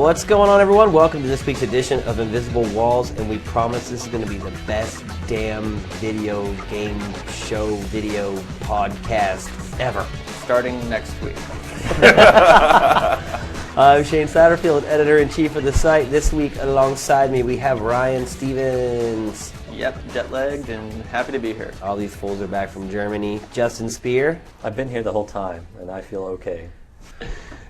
What's going on, everyone? Welcome to this week's edition of Invisible Walls, and we promise this is going to be the best damn video game show video podcast ever. Starting next week. I'm Shane Satterfield, editor-in-chief of the site. This week, alongside me, we have Ryan Stevens. Yep, jet-lagged and happy to be here. All these fools are back from Germany. Justin Spear. I've been here the whole time, and I feel okay.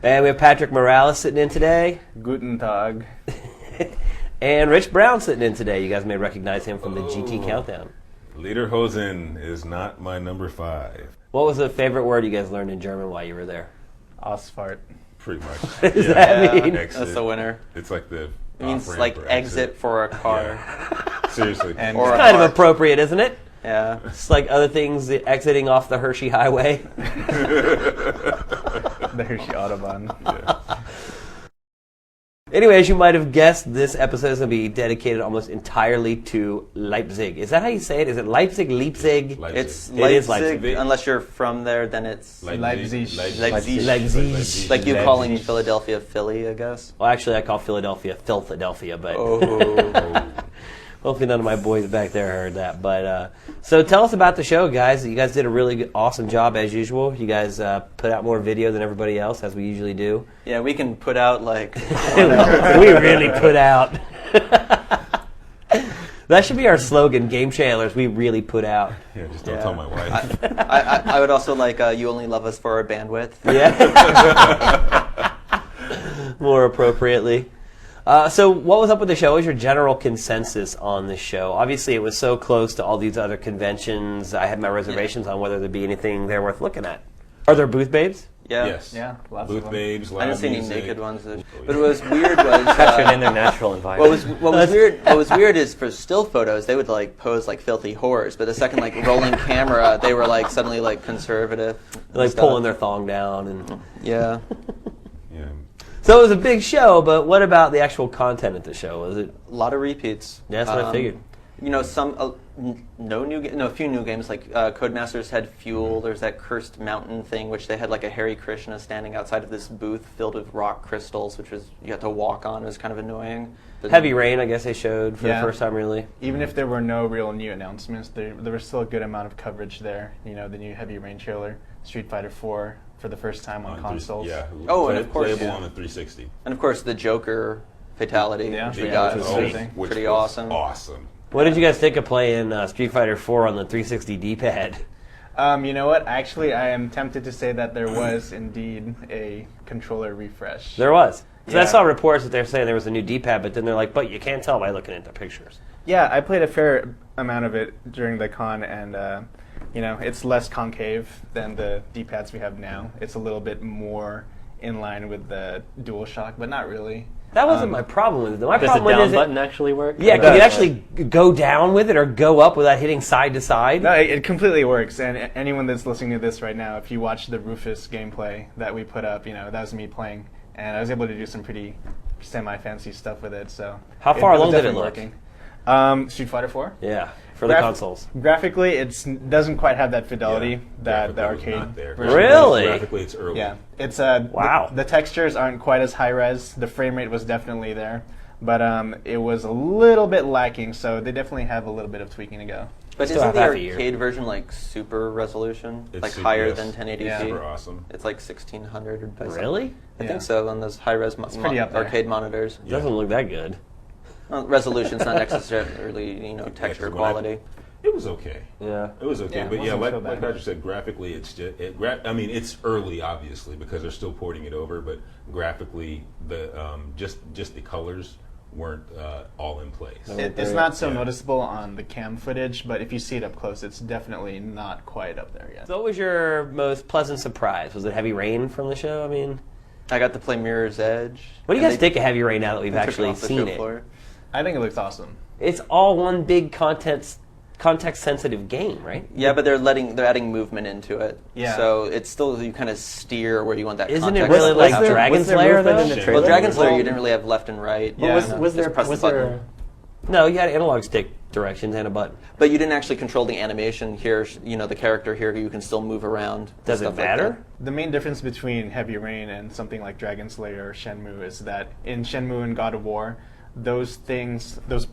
And we have Patrick Morales sitting in today. Guten Tag. And Rich Brown sitting in today. You guys may recognize him from the GT Countdown. Lederhosen is not my number 5. What was the favorite word you guys learned in German while you were there? Ausfahrt. Pretty much. What does that mean? Exit. That's the winner. It's like the It means off-ramp like or exit for a car. Yeah. Seriously. And Or It's a kind of heart. appropriate, isn't it? Yeah. It's like other things, exiting off the Hershey Highway. the Hershey Autobahn. Anyway, as you might have guessed, this episode is going to be dedicated almost entirely to Leipzig. Is that how you say it? Is it Leipzig, Leipzig? Leipzig. It's It is Leipzig. Leipzig. Unless you're from there, then it's Leipzig. Leipzig. like you Leipzig. calling Philadelphia Philly, I guess. Well, actually, I call Philadelphia Philadelphia, but Oh. hopefully none of my boys back there heard that. But so tell us about the show, guys. You guys did a really good, awesome job, as usual. You guys put out more video than everybody else, as we usually do. Yeah, we can put out like... We really put out. That should be our slogan, Game Channelers. We really put out. Yeah, just don't Yeah. tell my wife. I would also like you only love us for our bandwidth. Yeah. More appropriately. So what was up with the show? What was your general consensus on the show? Obviously, it was so close to all these other conventions. I had my reservations on whether there'd be anything there worth looking at. Are there booth babes? Yeah. Yes. Yeah, lots Booth of them. babes, I didn't loud see any music. naked ones. But what was weird was... Captured in their natural environment. What was weird is for still photos they would like pose like filthy whores, but the second like rolling camera they were like suddenly like conservative. and Like stuff. pulling their thong down. And Yeah. Yeah. so it was a big show, but what about the actual content of the show? Was it? A lot of repeats. Yeah, that's what I figured. You know, a few new games like Codemasters had Fuel. There's that Cursed Mountain thing, which they had like a Hare Krishna standing outside of this booth filled with rock crystals, which was you had to walk on. It was kind of annoying. But Heavy Rain, I guess they showed for Yeah. the first time, really. Even if there were no real new announcements, there was still a good amount of coverage there. You know, the new Heavy Rain trailer, Street Fighter 4 for the first time on consoles. Yeah. Oh, and of course, playable yeah. on the 360. And of course, the Joker fatality, Yeah. which we Yeah, got. which was was amazing. Which pretty was awesome. Awesome. What did you guys think of playing Street Fighter 4 on the 360 D-pad? You know what? Actually, I am tempted to say that there was indeed a controller refresh. There was. So I Yeah. saw reports that they're saying there was a new D-pad, but then they're like, but you can't tell by looking at the pictures. Yeah, I played a fair amount of it during the con, and you know, it's less concave than the D-pads we have now. It's a little bit more in line with the DualShock, but not really. That wasn't my problem with it. though. My Does the problem with it down is button actually work? yeah, It can you does. actually go down with it or go up without hitting side to side? No, it completely works. And anyone that's listening to this right now, if you watch the Rufus gameplay that we put up, you know, that was me playing, and I was able to do some pretty semi-fancy stuff with it. So How far was along did it definitely look? working. Street Fighter 4. Yeah, for the consoles. Graphically, it doesn't quite have that fidelity Yeah. that the Graphically, it was arcade not there. version Really? Graphically, it's early. Yeah, it's Wow. The textures aren't quite as high res. The frame rate was definitely there, but it was a little bit lacking. So they definitely have a little bit of tweaking to go. But Still isn't have the half a year. arcade version like super resolution, It's like su- higher yes. than 1080p? Yeah. Super awesome. It's like 1600. Or Really? I Yeah. think so on those high-res pretty up there. arcade monitors. It doesn't look that good. Well, resolution's not necessarily texture 'cause when I- quality. It was okay. Yeah. It was okay, Yeah, it but yeah, wasn't like, so bad. like Patrick said, graphically, it's just. I mean, it's early, obviously, because they're still porting it over. But graphically, the just the colors weren't all in place. It's not so Yeah. noticeable on the cam footage, but if you see it up close, it's definitely not quite up there yet. So what was your most pleasant surprise? Was it Heavy Rain from the show? I mean, I got to play Mirror's Edge. what do you and guys they- think of Heavy Rain now that we've they took actually off the seen show it? floor. I think it looks awesome. It's all one big context-sensitive game, right? Yeah, but they're adding movement into it. Yeah. So it's still you kind of steer where you want that. Isn't it context really to like happen. Dragon was there Slayer movement though? in the Well, trailer? Well, Dragon Slayer, Well, you didn't really have left and right. Yeah. Was, You know, was just there press the was button. there No, you had analog stick directions and a button. But you didn't actually control the animation here. The character here, you can still move around. Does it stuff like matter? that. The main difference between Heavy Rain and something like Dragon Slayer or Shenmue is that in Shenmue and God of War, those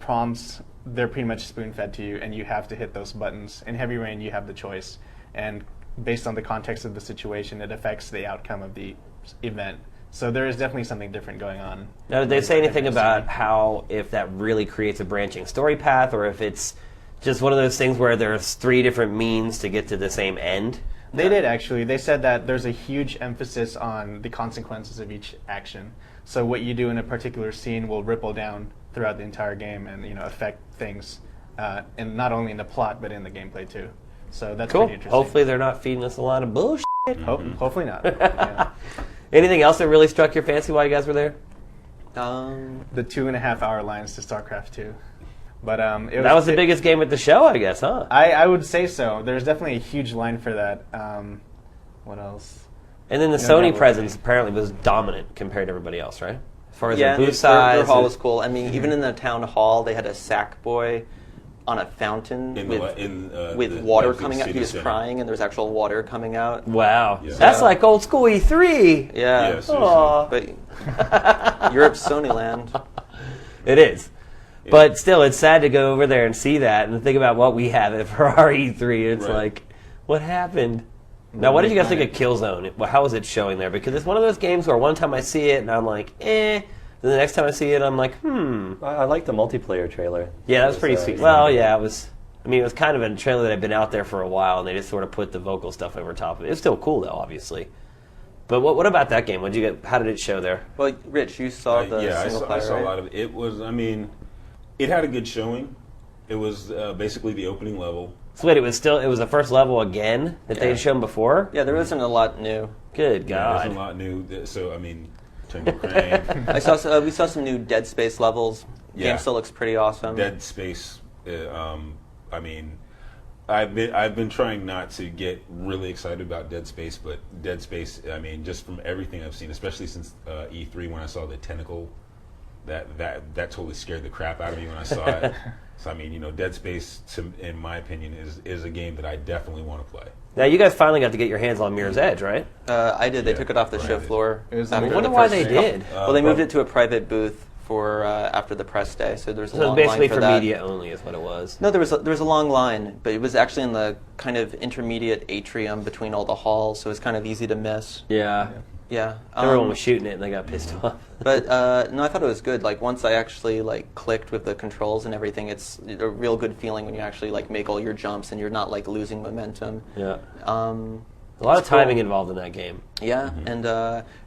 prompts, they're pretty much spoon-fed to you, and you have to hit those buttons. In Heavy Rain, you have the choice, and based on the context of the situation, it affects the outcome of the event. So there is definitely something different going on. Now, did they say anything about how, if that really creates a branching story path, or if it's just one of those things where there's 3 different means to get to the same end? They did, actually. They said that there's a huge emphasis on the consequences of each action. So what you do in a particular scene will ripple down throughout the entire game and affect things, and not only in the plot, but in the gameplay, too. So that's Cool. pretty interesting. Hopefully they're not feeding us a lot of bullshit. Hopefully not. Yeah. Anything else that really struck your fancy while you guys were there? The 2.5-hour lines to StarCraft 2. But That was the biggest game at the show, I guess, huh? I would say so. There's definitely a huge line for that. What else? And then the No, Sony definitely. presence apparently was dominant compared to everybody else, right? As far as Yeah, their booth size. their hall was cool. I mean, even in the town hall, they had a sack boy on a fountain In with the water Leipzig coming out. He City was Center. crying, and there was actual water coming out. Wow. Yeah. That's Yeah. like old school E3. Yeah, Yes. Aw. but Europe's Sony land. It is. But still, it's sad to go over there and see that and think about what we have for our E3. It's Right. like, what happened? Now, what did you guys think of Killzone? How was it showing there? Because it's one of those games where one time I see it and I'm like, eh. Then the next time I see it, I'm like, I like the multiplayer trailer. Yeah, that was It pretty sweet. uh, Well, yeah, it was. I mean, it was kind of a trailer that had been out there for a while, and they just sort of put the vocal stuff over top of it. It's still cool, though, obviously. But what about that game? What you get? How did it show there? Well, Rich, you saw the Yeah, I single saw, player, I saw right? a lot of it. It was, I mean, it had a good showing. It was basically the opening level. So wait, it was the first level again that they had shown before? Yeah, there wasn't a lot new. Good Yeah, God. there's a lot new. So, I mean, Tingle Crane, We saw some new Dead Space levels. Yeah. Game still looks pretty awesome. Dead Space. I mean, I've been trying not to get really excited about Dead Space, but Dead Space, I mean, just from everything I've seen, especially since E3 when I saw the tentacle, that totally scared the crap out of me when I saw it. So I mean, Dead Space, in my opinion, is a game that I definitely want to play. Now, you guys finally got to get your hands on Mirror's Edge, right? I did. They Yeah, took it off the right. show floor. It was after I I wonder the why first they day. did. Well, they moved it to a private booth for after the press day, so there's a So it long was basically line for for that. media only is what it was. No, there was a long line, but it was actually in the kind of intermediate atrium between all the halls, so it was kind of easy to miss. Yeah. Yeah, Everyone was shooting it and they got pissed off. But no, I thought it was good. Like once I actually clicked with the controls and everything, it's a real good feeling when you actually make all your jumps and you're not losing momentum. Yeah. A A lot of timing involved in that game. Yeah, and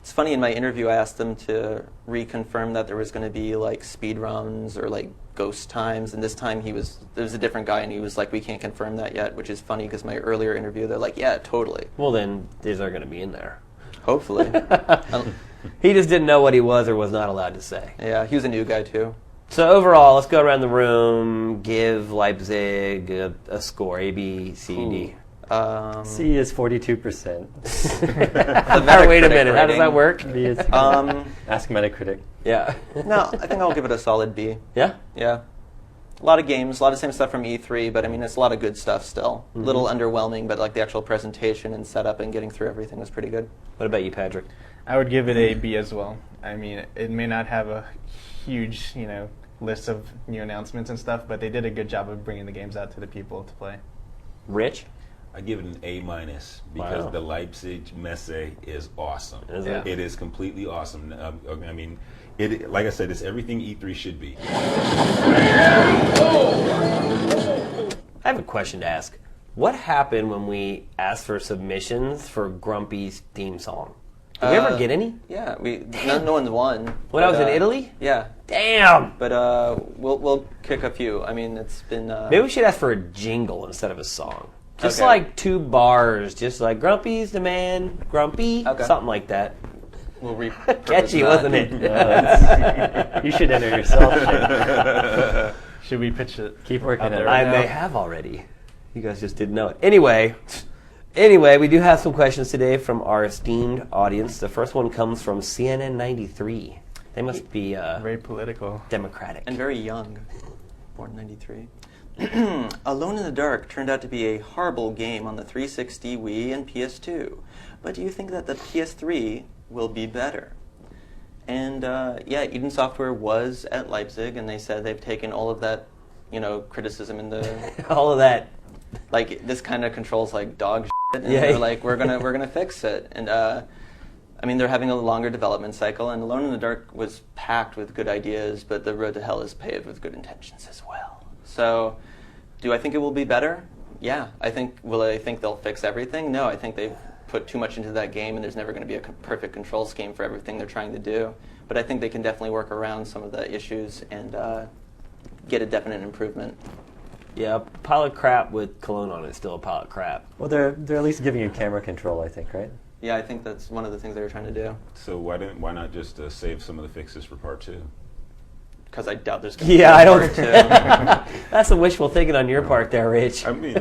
it's funny, in my interview I asked them to reconfirm that there was going to be speed runs or ghost times, and this time there was a different guy and he was like, we can't confirm that yet, which is funny because my earlier interview they're like, yeah, totally. Well, then these are going to be in there. Hopefully. He just didn't know what he was or was not allowed to say. Yeah, he was a new guy too. So overall, let's go around the room, give Leipzig a score, A, B, C, D. C is 42%. Wait a minute, how does that work? B is Um, ask Metacritic. Yeah. no, I think I'll give it a solid B. Yeah? Yeah. A lot of games, a lot of same stuff from E3, but I mean, it's a lot of good stuff still. A little underwhelming, but the actual presentation and setup and getting through everything was pretty good. What about you, Patrick? I would give it a B as well. I mean, it may not have a huge, list of new announcements and stuff, but they did a good job of bringing the games out to the people to play. Rich? I give it an A- because Wow. the Leipzig Messe is awesome. Is it? It is completely awesome. I mean, like I said, it's everything E3 should be. I have a question to ask. What happened when we asked for submissions for Grumpy's theme song? Did we ever get any? Yeah, no one's won. When I but, was in Italy? Yeah, Damn! but we'll kick a few. I mean, it's been. Maybe we should ask for a jingle instead of a song. Just Okay. 2 bars, just Grumpy's the man, Grumpy, Okay. something like that. We'll Catchy, wasn't it? You should enter yourself. Should we pitch it? Keep working Out it. there. I now. may have already. You guys just didn't know it. Anyway, we do have some questions today from our esteemed audience. The first one comes from CNN 93. They must be Very political. Democratic. And very young. born in 93. Alone in the Dark turned out to be a horrible game on the 360, Wii, and PS2. But do you think that the PS3 will be better? And yeah, Eden Software was at Leipzig, and they said they've taken all of that, criticism in the All of that. like this kind of controls like dog shit, and Yeah. they're like we're gonna fix it. And I mean, they're having a longer development cycle, and Alone in the Dark was packed with good ideas, but the road to hell is paved with good intentions as well. So, do I think it will be better? Yeah. I think they'll fix everything? No, I think they've put too much into that game, and there's never going to be a perfect control scheme for everything they're trying to do. But I think they can definitely work around some of the issues and get a definite improvement. Yeah, a pile of crap with Cologne on it is still a pile of crap. Well, they're at least giving you camera control, I think, right? Yeah, I think that's one of the things they were trying to do. So why not just save some of the fixes for part 2? Because I doubt there's going to Yeah, be I a don't. part 2. That's a wishful thinking on your part there, Rich. I mean,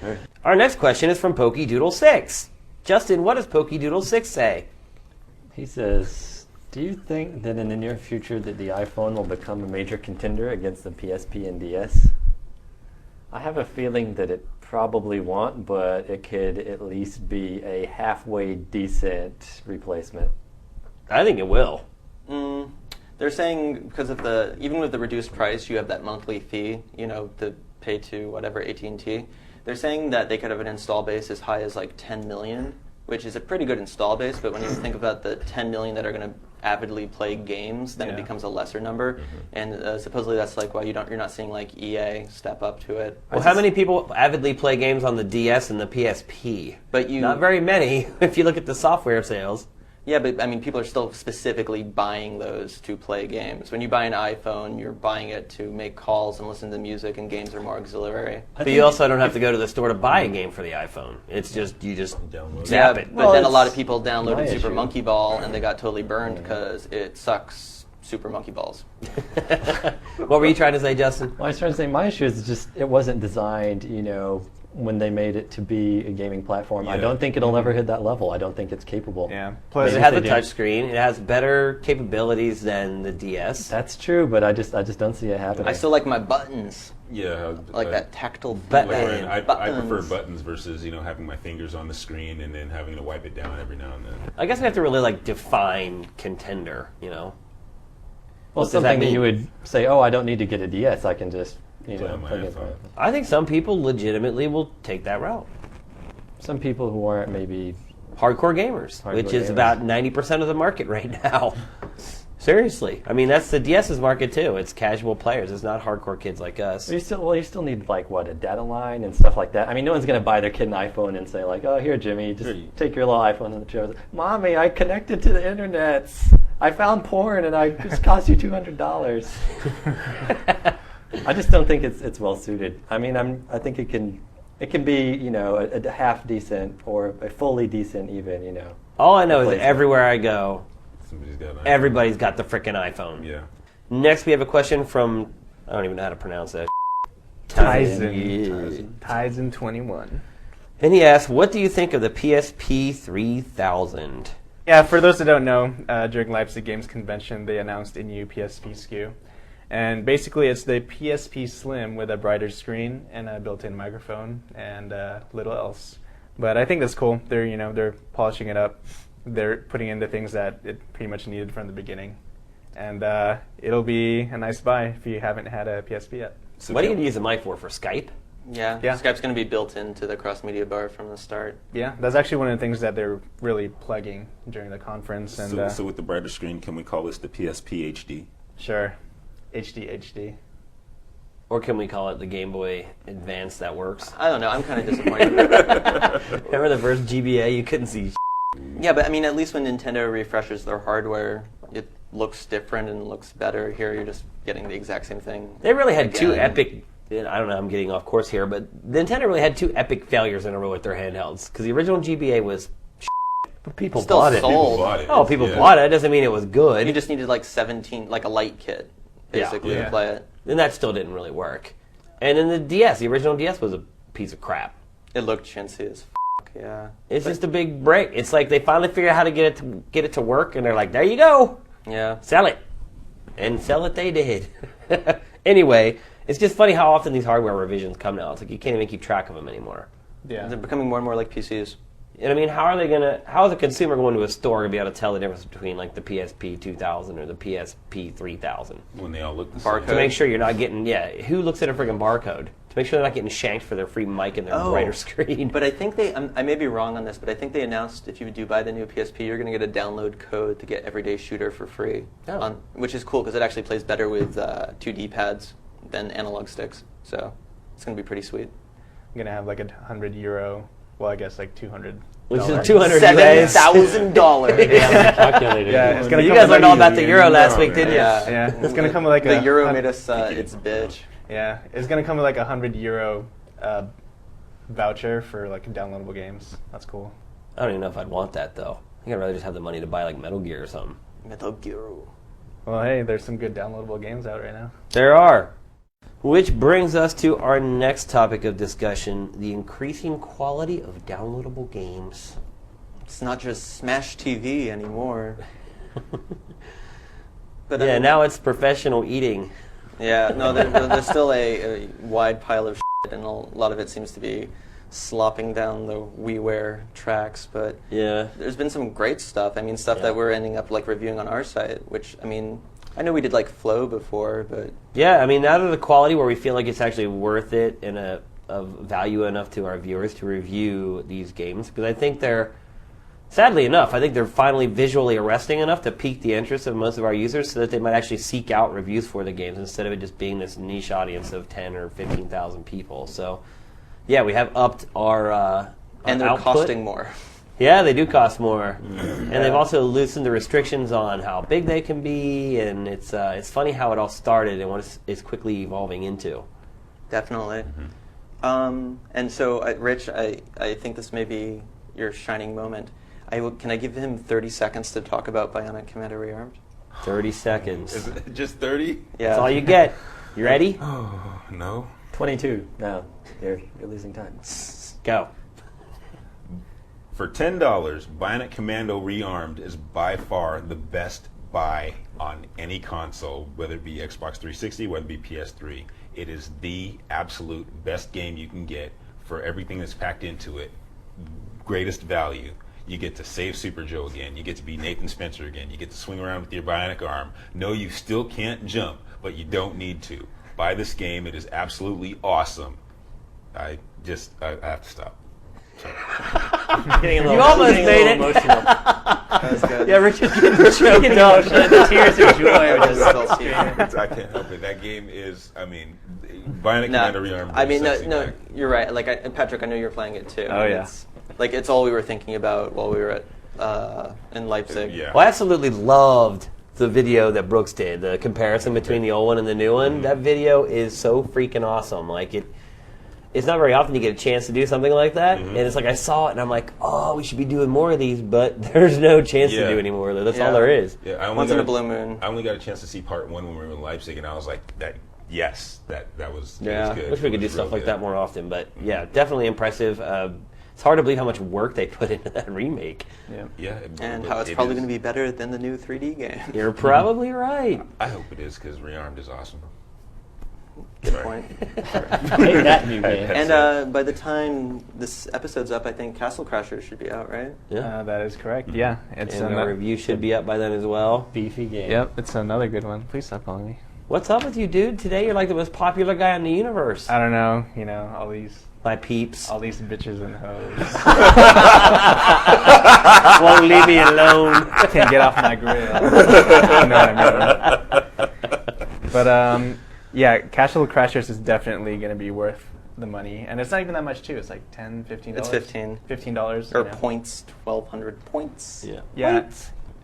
hey. Our next question is from PokeDoodle6. Justin, what does PokeDoodle6 say? He says, do you think that in the near future that the iPhone will become a major contender against the PSP and DS? I have a feeling that it probably won't, but it could at least be a halfway decent replacement. I think it will. They're saying because of even with the reduced price, you have that monthly fee, to pay to whatever AT&T. They're saying that they could have an install base as high as like 10 million, which is a pretty good install base. But when you think about the 10 million that are going to avidly play games, then it becomes a lesser number. And supposedly that's like why you're not seeing like EA step up to it. Well, how many people avidly play games on the DS and the PSP? But Not very many, if you look at the software sales. Yeah, but I mean, people are still specifically buying those to play games. When you buy an iPhone, you're buying it to make calls and listen to music, and games are more auxiliary. But you also don't have to go to the store to buy a game for the iPhone. It's just, you just Download it. zap Yeah, it. but Well, then a lot it's of people downloaded my Super issue. Monkey Ball, and they got totally burned because it sucks Super Monkey Balls. What were you trying to say, Justin? Well, I was trying to say my issue is just it wasn't designed, when they made it to be a gaming platform. I Yeah. don't think it'll ever hit that level. I don't think it's capable. Yeah. But Plus, it Maybe has they a do. touch screen. It has better capabilities than the DS. That's true, but I just don't see it happening. I still like my buttons, Yeah, like that tactile But- Like, feedback. I Buttons. prefer buttons versus having my fingers on the screen and then having to wipe it down every now and then. I guess we have to really define contender, well, what does that something that mean? you would say, oh, I don't need to get a DS. I can just Play on my plug it. iPhone. I think some people legitimately will take that route. Some people who aren't maybe Hardcore gamers, Hardcore which is gamers. about 90% of the market right now. Seriously. I mean, that's the DS's market too. It's casual players. It's not hardcore kids like us. you still need a data line and stuff like that. I mean, no one's going to buy their kid an iPhone and say like, oh, here, Jimmy, just Here you- take your little iPhone and show. Mommy, I connected to the internet. I found porn and I just cost you $200. I just don't think it's well suited. I mean, I think it can be a half decent or a fully decent even. All I know is that Replacement. everywhere I go, Somebody's got an iPhone. everybody's got the frickin' iPhone. Yeah. Next, we have a question from, I don't even know how to pronounce that. Tizen. Tizen 21. And he asks, what do you think of the PSP 3000? Yeah, for those that don't know, during Leipzig Games Convention, they announced a new PSP SKU. And basically, it's the PSP Slim with a brighter screen and a built-in microphone and little else. But I think that's cool. They're polishing it up. They're putting in the things that it pretty much needed from the beginning. And it'll be a nice buy if you haven't had a PSP yet. So What are you can- going to use the mic for Skype? Yeah, Yeah. Skype's going to be built into the cross-media bar from the start. Yeah, that's actually one of the things that they're really plugging during the conference. And So with the brighter screen, can we call this the PSP HD? sure, HD. Or can we call it the Game Boy Advance that works? I don't know. I'm kind of disappointed. Remember the first GBA? You couldn't see. Yeah, but I mean, at least when Nintendo refreshes their hardware, it looks different and looks better. Here, you're just getting the exact same thing. They really had two again. epic. I don't know. I'm getting off course here, but Nintendo really had two epic failures in a row with their handhelds. Because the original GBA was, but people Still bought it. sold. People bought it. Oh, people Yeah. bought it. That doesn't mean it was good. You just needed like 17, like a light kit, basically, Yeah. to play it. And that still didn't really work. And then the DS, the original DS was a piece of crap. It looked chintzy as yeah. It's just a big break. It's like they finally figured out how to get it to work, and they're like, "There you go, Yeah. sell it," and sell it they did. Anyway, It's just funny how often these hardware revisions come now. It's like you can't even keep track of them anymore. Yeah. They're becoming more and more like PCs. And I mean, how is a consumer going to a store going to be able to tell the difference between like the PSP 2000 or the PSP 3000? When they all look the Barcode. To same. make sure you're not getting, who looks at a friggin' barcode? To make sure they're not getting shanked for their free mic and their brighter screen. But I think I may be wrong on this, but I think they announced if you do buy the new PSP, you're going to get a download code to get Everyday Shooter for free. Oh. Which is cool because it actually plays better with 2D pads than analog sticks. So it's going to be pretty sweet. I'm gonna have like €100. Well, I guess like $200. Which is 200 $7,000. Calculator. Yeah, it's gonna You come guys with learned like- all about the Euro last week, didn't you? Yeah, it's gonna come with like the a Euro made us its bitch. Yeah, it's gonna come with like €100 voucher for like downloadable games. That's cool. I don't even know if I'd want that, though. I think I'd rather just have the money to buy like Metal Gear or something. Metal Gear. Well, hey, there's some good downloadable games out right now. There are. Which brings us to our next topic of discussion, the increasing quality of downloadable games. It's not just Smash TV anymore. But Yeah, now it's professional eating. Yeah, no, there's still a wide pile of shit, and a lot of it seems to be slopping down the WiiWare tracks. But Yeah. there's been some great stuff. I mean, stuff Yeah. that we're ending up like reviewing on our site. Which I mean, I know we did like Flow before, but Yeah, I mean, that is the quality where we feel like it's actually worth it and of value enough to our viewers to review these games. Because I think they're, sadly enough, I think they're finally visually arresting enough to pique the interest of most of our users so that they might actually seek out reviews for the games instead of it just being this niche audience of 10 or 15,000 people. So, yeah, we have upped our and they're output. costing more. Yeah, they do cost more, and they've also loosened the restrictions on how big they can be. And it's funny how it all started and what it's quickly evolving into. Definitely. And so, Rich, I think this may be your shining moment. Can I give him 30 seconds to talk about Bionic Commando Rearmed? 30 seconds. Is it just 30? Yeah. That's all you get. You ready? Oh, no. 22. No, you're losing time. Go. For $10, Bionic Commando Rearmed is by far the best buy on any console, whether it be Xbox 360, whether it be PS3. It is the absolute best game you can get for everything that's packed into it. Greatest value. You get to save Super Joe again. You get to be Nathan Spencer again. You get to swing around with your bionic arm. No, you still can't jump, but you don't need to. Buy this game. It is absolutely awesome. I have to stop. You almost made it. Emotional. That was good. Yeah, Richard's getting choked up. Tears of joy. I just felt tears. I can't help it. That game is, I mean, Bionic No, Commando Rearmed. I mean, sexy no, back. you're right. Like, Patrick, I know you're playing it too. Oh, yeah. It's all we were thinking about while we were in Leipzig. Yeah. Well, I absolutely loved the video that Brooks did, the comparison between the old one and the new one. That video is so freaking awesome. Like, it's not very often you get a chance to do something like that. And it's like I saw it and I'm like, oh, we should be doing more of these, but there's no chance to do any more of it. That's all Yeah. there is. Yeah, I only Once in got a blue moon. I only got a chance to see part one when we were in Leipzig, and I was like, that was it was Yeah, good. wish we It could do was stuff real like good. that more often. But yeah, definitely impressive. It's hard to believe how much work they put into that remake. Yeah. Yeah, And but how it's it probably is. going to be better than the new 3D game. You're probably right. I hope it is because Rearmed is awesome. Good point. Hate that new game. And by the time this episode's up, I think Castle Crashers should be out, right? Yeah. That is correct. Yeah, it's And our review should be up by then as well. Beefy game. Yep, it's another good one. Please stop calling me. What's up with you, dude? Today you're like the most popular guy in the universe. I don't know. You know, all these Peeps. bitches and hoes Won't leave me alone. can't get off my grill. You know what I mean? But yeah, Castle Crashers is definitely going to be worth the money, and it's not even that much too. It's like $10, $15. It's 15. $15. Or you know. points, 1,200 points. Yeah. Yeah,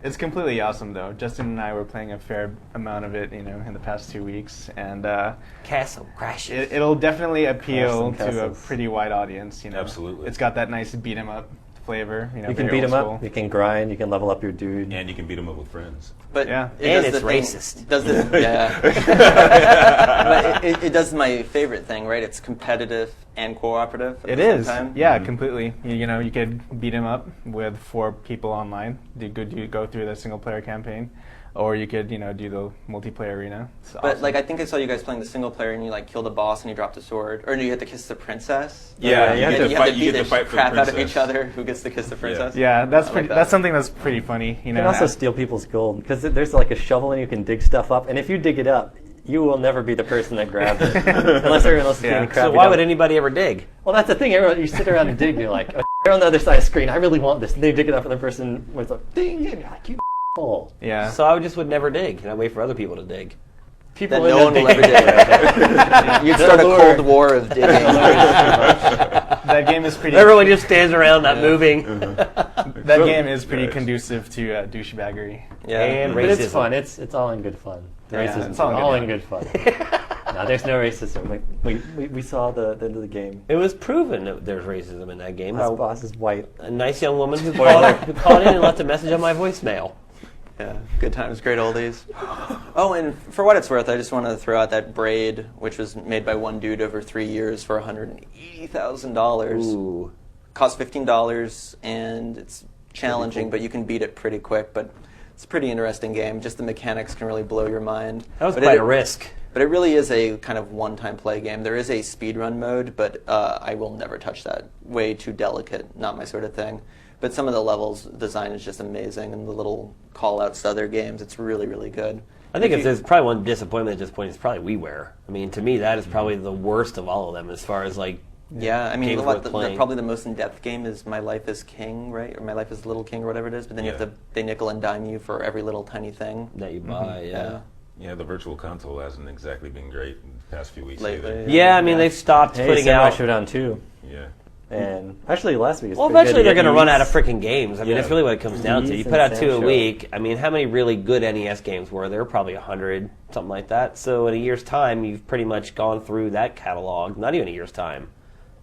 it's completely awesome though. Justin and I were playing a fair amount of it, you know, in the past 2 weeks, and Castle Crashers. it'll definitely appeal Awesome to a castles. pretty wide audience. You know, Absolutely. It's got that nice beat 'em up flavor. You know, You can very beat old them school. up. You can grind. You can level up your dude. And you can beat them up with friends. But Yeah. it And does it's the thing- racist. Does the, yeah. But it does my favorite thing, right? It's competitive and cooperative at It the same is, time. yeah, completely. You know, you could beat him up with 4 people online. You could go through the single player campaign. or you could do the multiplayer arena. It's But awesome. like I think I saw you guys playing the single player, and you like killed a boss and you dropped a sword, or no, you had to kiss the princess. Yeah, you have to you fight- beat you get the to fight for the crap out of princess. each other. Who gets to kiss the princess? yeah, that's I like pretty. that. That's something that's pretty funny. You can also steal people's gold because there's like a shovel and you can dig stuff up. And if you dig it up, you will never be the person that grabbed it unless everyone else is Yeah. getting crap. So why would anybody ever dig? Well, that's the thing. Everyone, you sit around and dig. And you're like, oh, they're on the other side of the screen. I really want this. And they dig it up, and the person was like, ding, and you're like, you hole. Yeah. So I would just would never dig, and I wait for other people to dig. People That end no up one will digging ever dig. You'd start a lure. cold war of digging. that game is pretty. Everyone just stands around not moving. That game is pretty conducive to douchebaggery. Yeah. And But racism. it's fun. It's all in good fun. The Yeah, racism, it's all all in in good good fun. No, there's no racism. We saw the end of the game. It was proven that there's racism in that game. This boss is white. A nice young woman who Spoiler. called in and left a message on my voicemail. Yeah, good times, great oldies. Oh, and for what it's worth, I just want to throw out that Braid, which was made by one dude over 3 years for $180,000. Ooh. Costs $15, and it's challenging, but you can beat it pretty quick. But it's a pretty interesting game. Just the mechanics can really blow your mind. That was But quite it- a risk. But it really is a kind of one-time play game. There is a speedrun mode, but I will never touch that. Way too delicate, not my sort of thing. But some of the levels design is just amazing, and the little call-outs to other games, it's really, really good. I think If if there's probably one disappointment at this point, it's probably WiiWare. I mean, to me, that is probably the worst of all of them as far as like. Yeah, I mean, Games what, worth the, playing. probably the most in-depth game is My Life is King, right? Or My Life is Little King, or whatever it is. But then you have Yeah. to, they nickel and dime you for every little tiny thing. That you buy, yeah. Yeah, the Virtual Console hasn't exactly been great in the past few weeks Lately, either. Yeah, I mean, they've stopped Hey, putting Samurai out. Showdown 2. Yeah. And actually, last week was Well, pretty eventually good. they're going to You run get out of Ys. freaking games. I mean, Yeah. that's really what it comes down to. You Ys put and out 2 a Sam week. I mean, how many really good NES games were there? Probably 100, something like that. So in a year's time, you've pretty much gone through that catalog. Not even a year's time.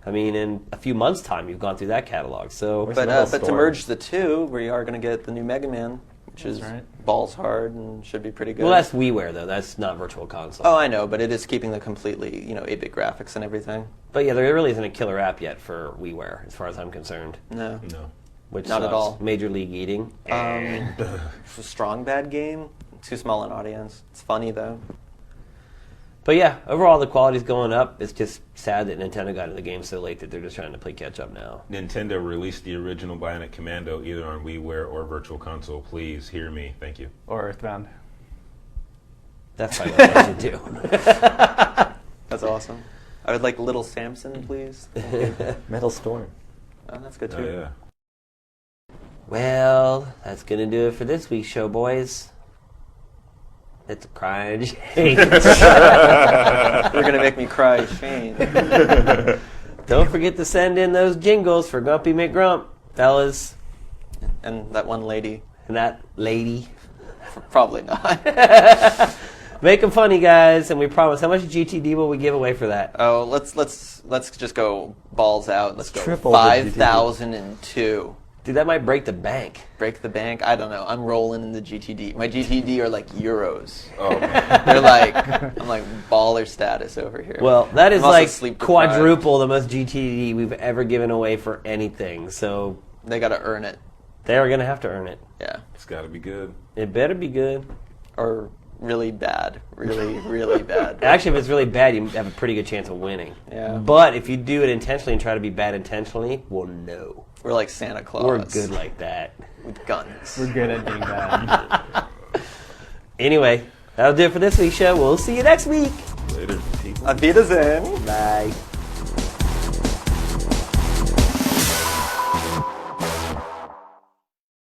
I mean, in a few months' time, you've gone through that catalog. So Where's But, the middle but to store? merge the two, we are going to get the new Mega Man, which is right. balls hard and should be pretty good. well, that's WiiWare though. That's not Virtual Console. Oh, I know, but it is keeping the completely, 8-bit graphics and everything. But yeah, there really isn't a killer app yet for WiiWare, as far as I'm concerned. No. No. Which Not at sucks. all. Major League Eating. It's a strong bad game. Too small an audience. It's funny though. But yeah, overall the quality's going up. It's just sad that Nintendo got into the game so late that they're just trying to play catch up now. Nintendo released the original Bionic Commando either on WiiWare or Virtual Console. Please hear me. Thank you. Or Earthbound. That's probably what I should do. That's awesome. I would like Little Samson, please. Metal Storm. Oh, that's good Oh, too. yeah. Well, that's gonna do it for this week's show, boys. It's a crying shame. You're gonna make me cry, Shane. Don't forget to send in those jingles for Grumpy McGrump, fellas, And that one lady. and that lady. Probably not. Make them funny, guys, and we promise. How much GTD will we give away for that? Oh, let's just go balls out. Let's go Triple the GTD. 5,002. Dude, that might break the bank. Break the bank. I don't know. I'm rolling in the GTD. My GTD are like euros. Oh, man. They're like I'm like baller status over here. Well, that is I'm also like sleep deprived. quadruple the most GTD we've ever given away for anything. So They got to earn it. they're going to have to earn it. Yeah. It's got to be good. It better be good. Or really bad. Really, really bad. Actually, if it's really bad, you have a pretty good chance of winning. Yeah. But if you do it intentionally and try to be bad intentionally, well, no. We're like Santa Claus. We're good like that. with guns. We're good at being bad. Anyway, that'll do it for this week's show. We'll see you next week. Later, people. Auf Wiedersehen. Bye.